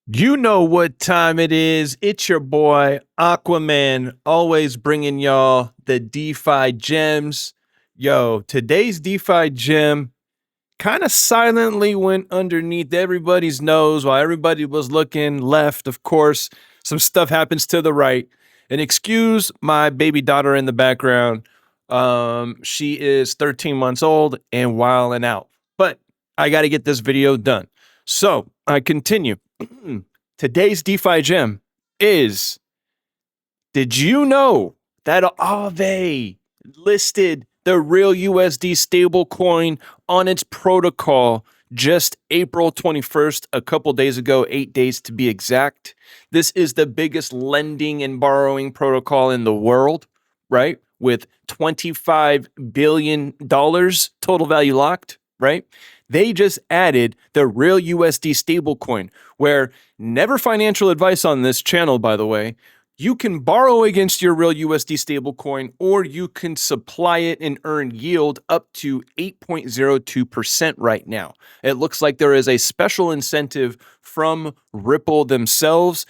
You know what time it is. It's your boy Aquaman, always bringing y'all the DeFi gems. Yo, today's DeFi gem kind of silently went underneath everybody's nose while everybody was looking left. Of course, some stuff happens to the right. And excuse my baby daughter in the background. She is 13 months old and wilding out. But I got to get this video done. So I continue. Today's DeFi gem is, did you know that Aave listed the real USD stablecoin on its protocol just April 21st, a couple days ago, 8 days to be exact? This is the biggest lending and borrowing protocol in the world, right? With $25 billion total value locked, right? They just added the real USD stablecoin, where never financial advice on this channel, by the way. You can borrow against your real USD stablecoin, or you can supply it and earn yield up to 8.02% right now. It looks like there is a special incentive from Ripple themselves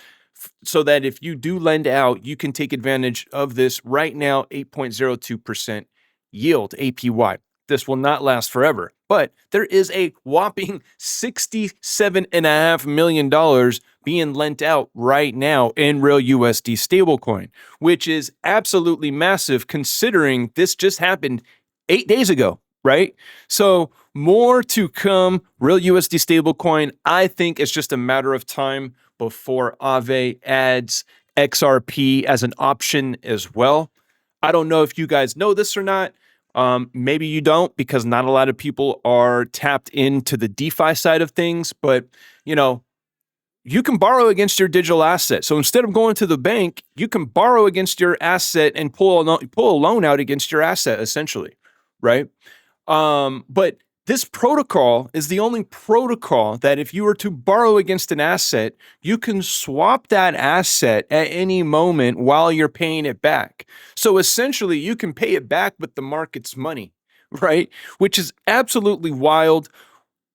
so that if you do lend out, you can take advantage of this right now, 8.02% yield, APY. This will not last forever, but there is a whopping $67.5 million being lent out right now in real USD stablecoin, which is absolutely massive considering this just happened 8 days ago, right? So more to come. Real USD stablecoin, I think it's just a matter of time before Aave adds XRP as an option as well. I don't know if you guys know this or not. Maybe you don't, because not a lot of people are tapped into the DeFi side of things, but you can borrow against your digital asset. So instead of going to the bank, you can borrow against your asset and pull a loan out against your asset, essentially, right? But this protocol is the only protocol that if you were to borrow against an asset, you can swap that asset at any moment while you're paying it back. So essentially, you can pay it back with the market's money, right? Which is absolutely wild.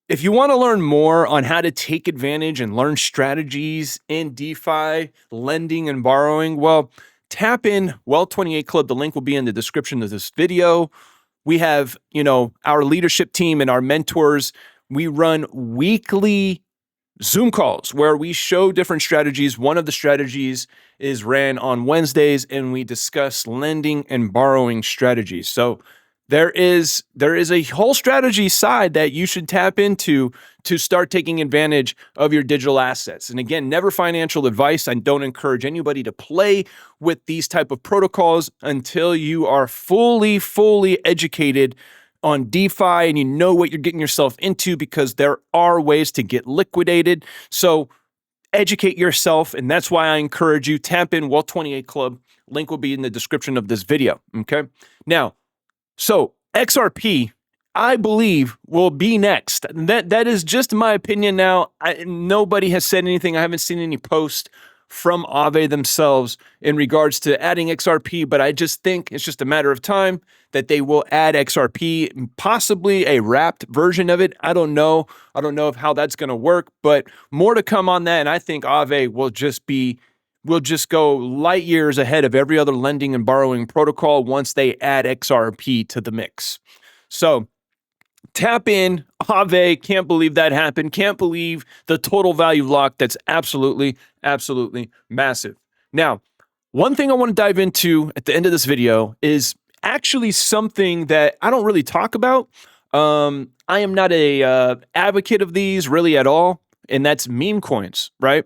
If you want to learn more on how to take advantage and learn strategies in DeFi, lending and borrowing, well, tap in Well28 Club. The link will be in the description of this video. We have, our leadership team and our mentors. We run weekly Zoom calls where we show different strategies. One of the strategies is ran on Wednesdays, and we discuss lending and borrowing strategies. So there is a whole strategy side that you should tap into to start taking advantage of your digital assets. And again, never financial advice. I don't encourage anybody to play with these type of protocols until you are fully educated on DeFi and you know what you're getting yourself into, because there are ways to get liquidated. So educate yourself, and that's why I encourage you, tap in Well28 Club. Link will be in the description of this video, okay? Now, so XRP, I believe, will be next. That is just my opinion now. Nobody has said anything. I haven't seen any post from Aave themselves in regards to adding XRP, but I just think it's just a matter of time that they will add XRP, possibly a wrapped version of it. I don't know. I don't know of how that's going to work, but more to come on that. And I think Aave will just go light years ahead of every other lending and borrowing protocol once they add XRP to the mix. So tap in, Aave. Can't believe that happened. Can't believe the total value lock. That's absolutely massive. Now, one thing I want to dive into at the end of this video is actually something that I don't really talk about. I am not a advocate of these really at all, and that's meme coins, right?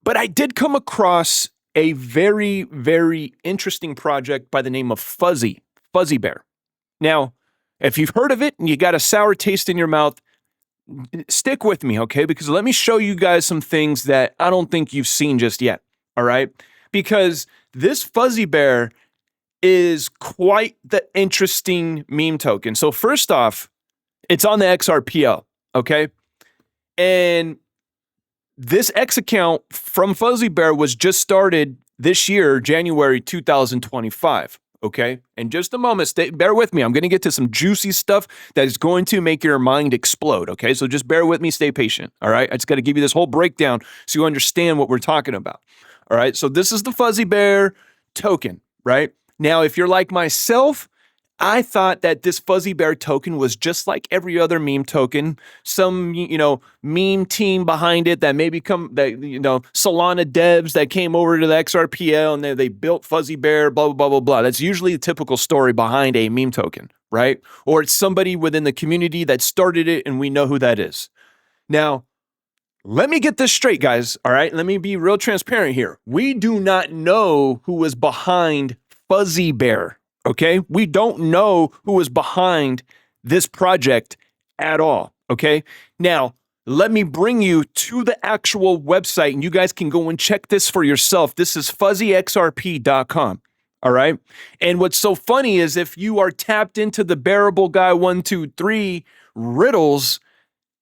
But I did come across a very interesting project by the name of Fuzzy Bear. Now, if you've heard of it and you got a sour taste in your mouth, stick with me, okay? Because let me show you guys some things that I don't think you've seen just yet, all right? Because this Fuzzy Bear is quite the interesting meme token. So first off, it's on the XRPL, okay? And this X account from Fuzzy Bear was just started this year, January 2025, okay? In just a moment, bear with me. I'm going to get to some juicy stuff that is going to make your mind explode, okay? So just bear with me, stay patient, all right? I just got to give you this whole breakdown so you understand what we're talking about, all right? So this is the Fuzzy Bear token, right? Now, if you're like myself, I thought that this Fuzzy Bear token was just like every other meme token. Some, meme team behind it that maybe Solana devs that came over to the XRPL and they built Fuzzy Bear, blah, blah, blah, blah, blah. That's usually the typical story behind a meme token, right? Or it's somebody within the community that started it and we know who that is. Now, let me get this straight, guys, all right? Let me be real transparent here. We do not know who was behind Fuzzy Bear. Okay, we don't know who is behind this project at all. Okay, now let me bring you to the actual website and you guys can go and check this for yourself. This is fuzzyxrp.com. All right, and what's so funny is if you are tapped into the Bearable Guy 123 riddles,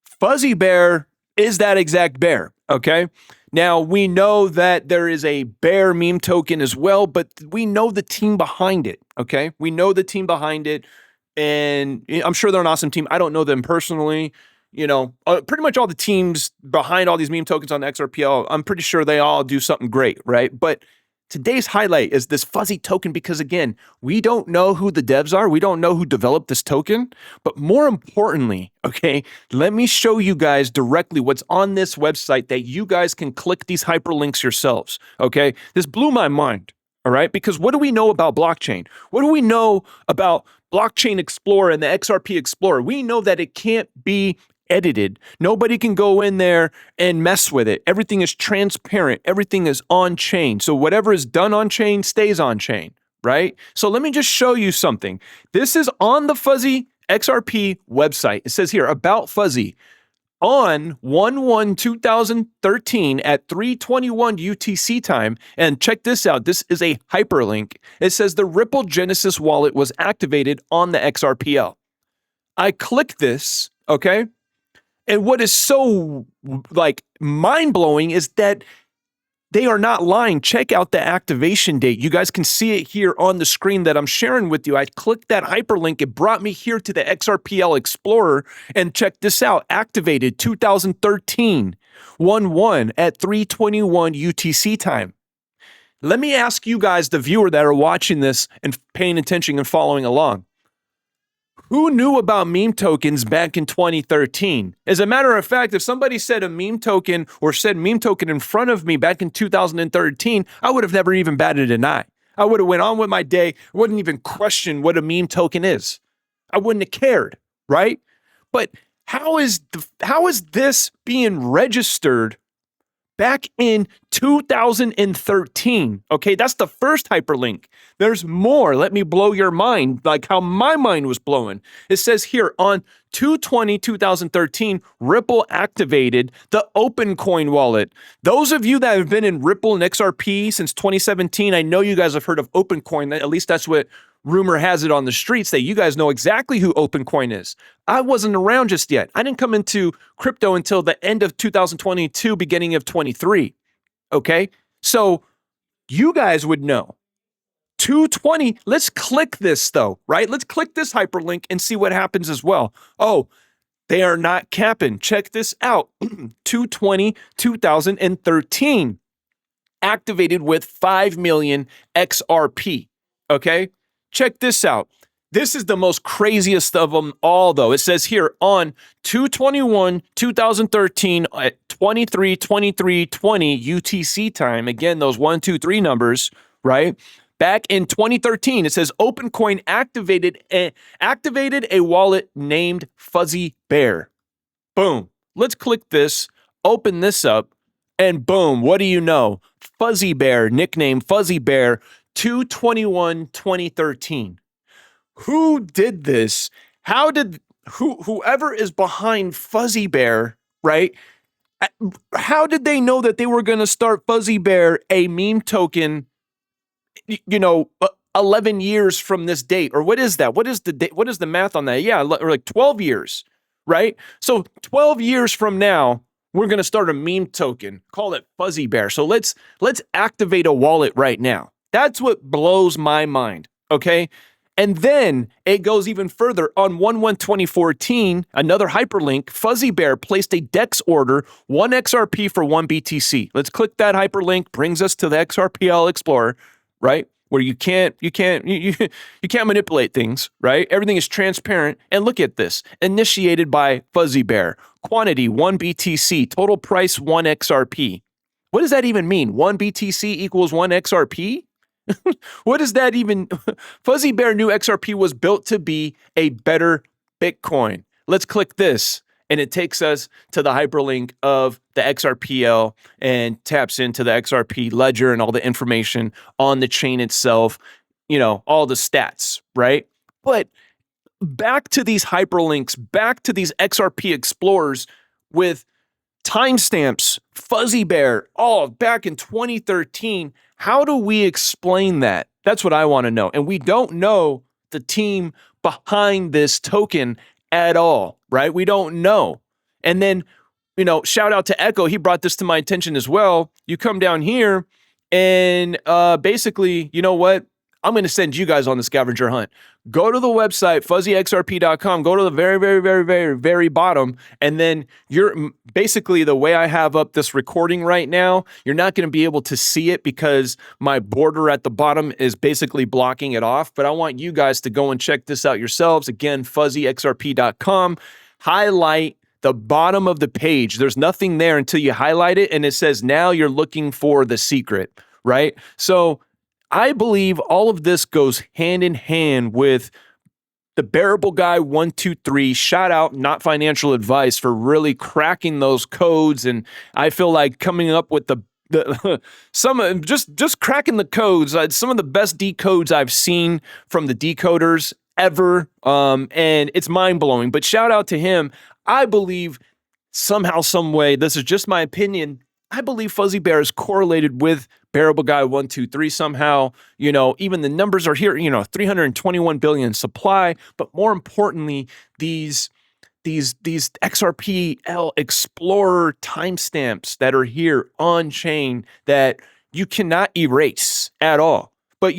Fuzzy Bear is that exact bear. Okay. Now, we know that there is a bear meme token as well, but we know the team behind it, okay? We know the team behind it, and I'm sure they're an awesome team. I don't know them personally. Pretty much all the teams behind all these meme tokens on the XRPL, I'm pretty sure they all do something great, right? But today's highlight is this fuzzy token because, again, we don't know who the devs are. We don't know who developed this token. But more importantly, okay, let me show you guys directly what's on this website that you guys can click these hyperlinks yourselves, okay? This blew my mind, all right? Because what do we know about blockchain? What do we know about Blockchain Explorer and the XRP Explorer? We know that it can't be edited. Nobody can go in there and mess with it. Everything is transparent. Everything is on chain. So whatever is done on chain stays on chain, right? So let me just show you something. This is on the Fuzzy XRP website. It says here, about Fuzzy. On 1/1/2013 at 3:21 UTC time, and check this out, this is a hyperlink. It says the Ripple Genesis wallet was activated on the XRPL. I click this, okay? And what is so mind-blowing is that they are not lying. Check out the activation date. You guys can see it here on the screen that I'm sharing with you. I clicked that hyperlink. It brought me here to the XRPL Explorer. And check this out. Activated 2013, 1/1 at 3:21 UTC time. Let me ask you guys, the viewer that are watching this and paying attention and following along. Who knew about meme tokens back in 2013? As a matter of fact, if somebody said a meme token or said meme token in front of me back in 2013, I would have never even batted an eye. I would have went on with my day, wouldn't even question what a meme token is. I wouldn't have cared, right? But how is this being registered back in 2013? Okay, that's the first hyperlink. There's more. Let me blow your mind, like how my mind was blowing. It says here on 2/20/2013, Ripple activated the OpenCoin wallet. Those of you that have been in Ripple and XRP since 2017, I know you guys have heard of OpenCoin. At least that's what rumor has it on the streets, that you guys know exactly who OpenCoin is. I wasn't around just yet. I didn't come into crypto until the end of 2022, beginning of 23. Okay? So you guys would know. 220, let's click this though, right? Let's click this hyperlink and see what happens as well. Oh, they are not capping. Check this out. 2/20/2013. Activated with 5 million XRP. Okay? Check this out. This is the most craziest of them all, though. It says here on 2/21/2013 at 23:23:20 UTC time. Again, those 1, 2, 3 numbers, right? Back in 2013, it says OpenCoin activated a wallet named Fuzzy Bear. Boom. Let's click this, open this up, and boom, what do you know? Fuzzy Bear, nickname Fuzzy Bear, 2/21/2013. Who did this? How did whoever is behind Fuzzy Bear, right? How did they know that they were going to start Fuzzy Bear, a meme token, 11 years from this date? Or what is that? What is the date? What is the math on that? Yeah, or like 12 years, right? So 12 years from now, we're going to start a meme token. Call it Fuzzy Bear. So let's activate a wallet right now. That's what blows my mind. Okay. And then it goes even further. On 1/1/2014, another hyperlink, Fuzzy Bear placed a DEX order, 1 XRP for 1 BTC. Let's click that hyperlink, brings us to the XRPL Explorer, right? Where you can't manipulate things, right? Everything is transparent. And look at this. Initiated by Fuzzy Bear. Quantity 1 BTC, total price 1 XRP. What does that even mean? 1 BTC equals 1 XRP? What does that even? Fuzzy Bear knew XRP was built to be a better Bitcoin. Let's click this, and it takes us to the hyperlink of the XRPL and taps into the XRP ledger and all the information on the chain itself, all the stats, right? But back to these hyperlinks, back to these XRP explorers with timestamps, Fuzzy Bear, all back in 2013. How do we explain that? That's what I want to know. And we don't know the team behind this token at all, right? We don't know. And then, shout out to Echo. He brought this to my attention as well. You come down here and basically, you know what? I'm going to send you guys on the scavenger hunt. Go to the website, fuzzyxrp.com. Go to the very, very, very, very, very bottom. And then you're basically the way I have up this recording right now, you're not going to be able to see it because my border at the bottom is basically blocking it off. But I want you guys to go and check this out yourselves. Again, fuzzyxrp.com. Highlight the bottom of the page. There's nothing there until you highlight it. And it says, now you're looking for the secret, right? So I believe all of this goes hand in hand with the Bearable Guy 123. Shout out, Not Financial Advice, for really cracking those codes. And I feel like coming up with just cracking the codes. Some of the best decodes I've seen from the decoders ever. And it's mind blowing. But shout out to him. I believe somehow, some way, this is just my opinion, I believe Fuzzy Bear is correlated with Bearable Guy 123 somehow. Even the numbers are here, 321 billion supply, but more importantly, these XRPL Explorer timestamps that are here on chain that you cannot erase at all. But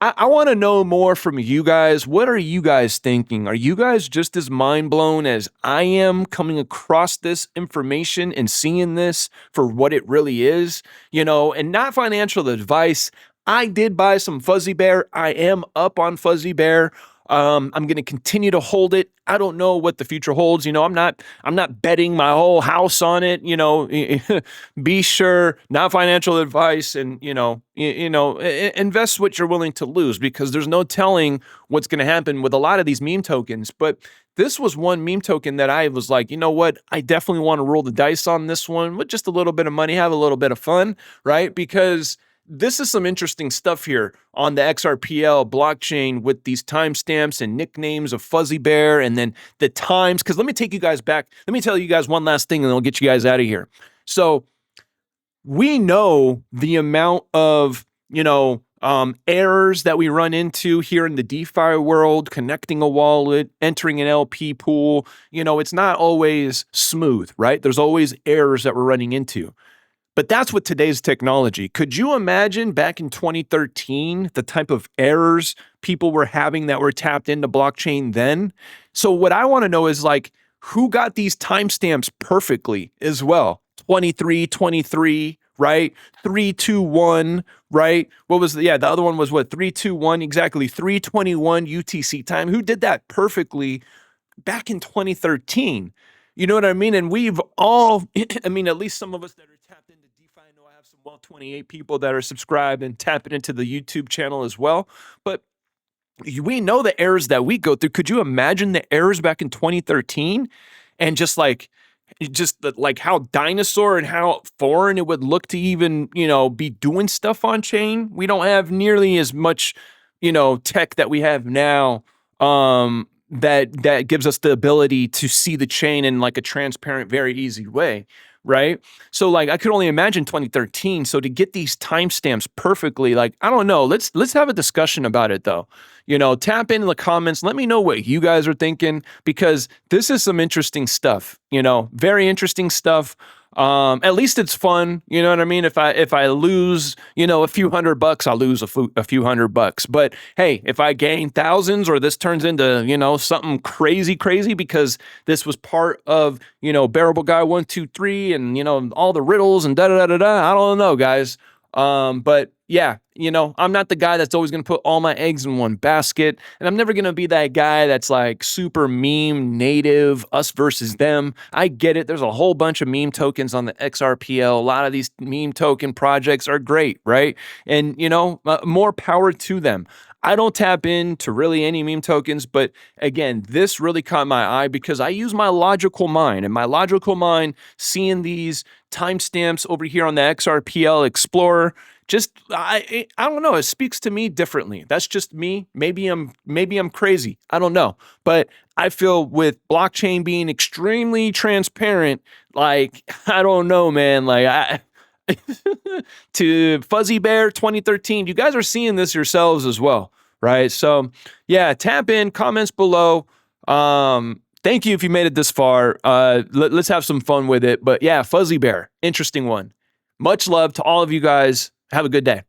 I want to know more from you guys. What are you guys thinking? Are you guys just as mind blown as I am coming across this information and seeing this for what it really is? And Not Financial Advice. I did buy some Fuzzy Bear. I am up on Fuzzy Bear. I'm going to continue to hold it. I don't know what the future holds. I'm not betting my whole house on it. Be sure, Not Financial Advice, and invest what you're willing to lose, because there's no telling what's going to happen with a lot of these meme tokens. But this was one meme token that I was like, you know what? I definitely want to roll the dice on this one with just a little bit of money, have a little bit of fun, right? Because this is some interesting stuff here on the XRPL blockchain with these timestamps and nicknames of Fuzzy Bear, and then the times. Because let me take you guys back. Let me tell you guys one last thing, and then we'll get you guys out of here. So we know the amount of, errors that we run into here in the DeFi world, connecting a wallet, entering an LP pool. It's not always smooth, right? There's always errors that we're running into. But that's with today's technology. Could you imagine back in 2013, the type of errors people were having that were tapped into blockchain then? So what I want to know is, who got these timestamps perfectly as well? 23, right? 321, right? The other one was what? 321, exactly. 321 UTC time. Who did that perfectly back in 2013? You know what I mean? And we've all, at least some of us that are tapped into DeFi, I know I have some 28 people that are subscribed and tapping into the YouTube channel as well. But we know the errors that we go through. Could you imagine the errors back in 2013? And just how dinosaur and how foreign it would look to even, be doing stuff on chain. We don't have nearly as much, tech that we have now. That gives us the ability to see the chain in a transparent, very easy way, right? So I could only imagine 2013. So to get these timestamps perfectly, I don't know. Let's have a discussion about it though. Tap in the comments. Let me know what you guys are thinking, because this is some interesting stuff. Very interesting stuff. At least it's fun. You know what I mean? If I lose, a few $100, I'll lose a few $100. But hey, if I gain thousands or this turns into, something crazy because this was part of, Bearable Guy 123 and, all the riddles and I don't know, guys. But yeah, I'm not the guy that's always going to put all my eggs in one basket. And I'm never going to be that guy that's like super meme native, us versus them. I get it. There's a whole bunch of meme tokens on the XRPL. A lot of these meme token projects are great, right? And, more power to them. I don't tap into really any meme tokens, but again, this really caught my eye because I use my logical mind, and my logical mind seeing these timestamps over here on the XRPL Explorer, I don't know, it speaks to me differently. That's just me. Maybe I'm crazy. I don't know. But I feel with blockchain being extremely transparent, like I don't know, man, like to Fuzzy Bear 2013. You guys are seeing this yourselves as well, right? So yeah, tap in, comments below. Thank you if you made it this far. Let's have some fun with it. But yeah, Fuzzy Bear, interesting one. Much love to all of you guys. Have a good day.